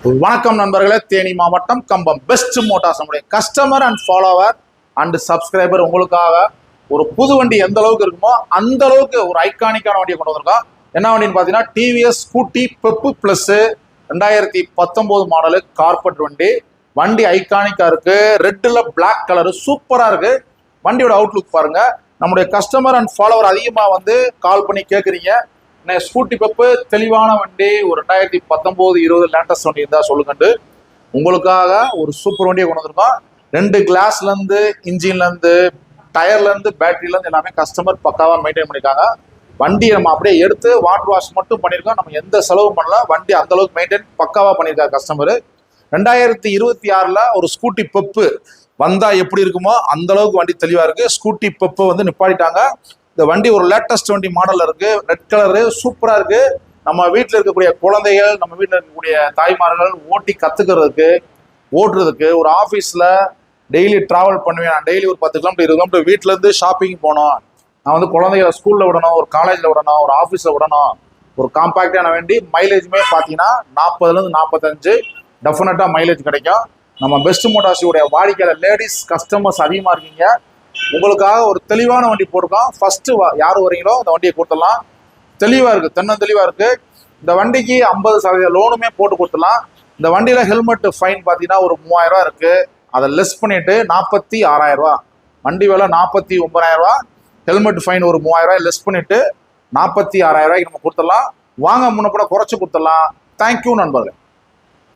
வணக்கம் நண்பர்களே, தேனி மாவட்டம் கம்பம் பெஸ்ட் மோட்டார்ஸ் நம்முடைய customer and follower and subscriber உங்களுக்காக ஒரு புது வண்டி எந்த அளவுக்கு இருக்குமோ அந்த அளவுக்கு ஒரு ஐகானிக்கான வண்டியை கொண்டு வந்திருக்கோம். என்ன வண்டின்னு பார்த்தீங்கன்னா TVS Scooty Pep Plus 2019 model carpet வண்டி. வண்டி ஐகானிக்கா இருக்கு, ரெட்டில் பிளாக் கலரு சூப்பரா இருக்கு. வண்டியோட அவுட்லுக் பாருங்க. நம்முடைய கஸ்டமர் அண்ட் ஃபாலோவர் அதிகமாக வந்து கால் பண்ணி கேட்குறீங்க, ஸ்கூட்டி பெப்பு தெளிவான வண்டி, ஒரு 2019-20 லேட்டஸ்ட் வண்டி இருந்தால் சொல்லுங்கண்டு உங்களுக்காக ஒரு சூப்பர் வண்டியை கொண்டு வந்திருக்கோம். 2 கிளாஸ்லேருந்து இன்ஜின்லேருந்து டயர்லேருந்து பேட்டரியிலேருந்து எல்லாமே கஸ்டமர் பக்காவாக மெயின்டைன் பண்ணியிருக்காங்க. வண்டியை நம்ம அப்படியே எடுத்து வாட்டர் வாஷ் மட்டும் பண்ணியிருக்கோம். நம்ம எந்த செலவும் பண்ணல. வண்டி அந்த அளவுக்கு மெயின்டைன் பக்காவாக பண்ணியிருக்காங்க கஸ்டமர். 2026 ஒரு ஸ்கூட்டி பெப்பு வந்தால் எப்படி இருக்குமோ அந்த அளவுக்கு வண்டி தெளிவாக இருக்குது. ஸ்கூட்டி பெப்பை வந்து நிப்பாட்டிட்டாங்க. இந்த வண்டி ஒரு லேட்டஸ்ட் வண்டி மாடல்ல இருக்கு, ரெட் கலரு சூப்பரா இருக்கு. நம்ம வீட்டில் இருக்கக்கூடிய குழந்தைகள், நம்ம வீட்டில் இருக்கக்கூடிய தாய்மார்கள் ஓட்டி கத்துக்கிறதுக்கு ஓட்டுறதுக்கு, ஒரு ஆஃபீஸில் டெய்லி டிராவல் பண்ணுவேன். நான் டெய்லி ஒரு 10 கிலோமீட்டர் 20 கிலோமீட்டர் வீட்டிலேருந்து ஷாப்பிங் போனோம், நான் வந்து குழந்தைகளை ஸ்கூலில் விடணும், ஒரு காலேஜில் விடணும், ஒரு ஆஃபீஸில் விடணும், ஒரு காம்பாக்டான வண்டி. மைலேஜுமே பார்த்தீங்கன்னா 40லேருந்து 45 டெஃபினட்டாக மைலேஜ் கிடைக்கும். நம்ம பெஸ்ட் மோட்டார்ஸுடைய வாடிக்கையாளர் லேடிஸ் கஸ்டமர்ஸ் அதிகமாக இருக்கீங்க. உங்களுக்காக ஒரு தெளிவான வண்டி போட்டிருக்கோம். ஃபர்ஸ்ட் யார் வரீங்களோ அந்த வண்டியை கொடுத்துடலாம். தெளிவாக இருக்குது, தெளிவாக இருக்குது. இந்த வண்டிக்கு 50% லோனுமே போட்டு கொடுத்துடலாம். இந்த வண்டியில் ஹெல்மெட் ஃபைன் பார்த்தீங்கன்னா ஒரு 3000 ரூபா இருக்குது. அதை லெஸ் பண்ணிட்டு 46,000 ரூபா. வண்டி விலை 49,000 ரூபா. ஹெல்மெட் ஃபைன் ஒரு 3000 ரூபாய் லெஸ் பண்ணிட்டு 46,000 ரூபாய்க்கு நம்ம கொடுத்துடலாம். வாங்க, முன்ன கூட குறைச்சி கொடுத்துடலாம். தேங்க்யூ நண்பர்கள்.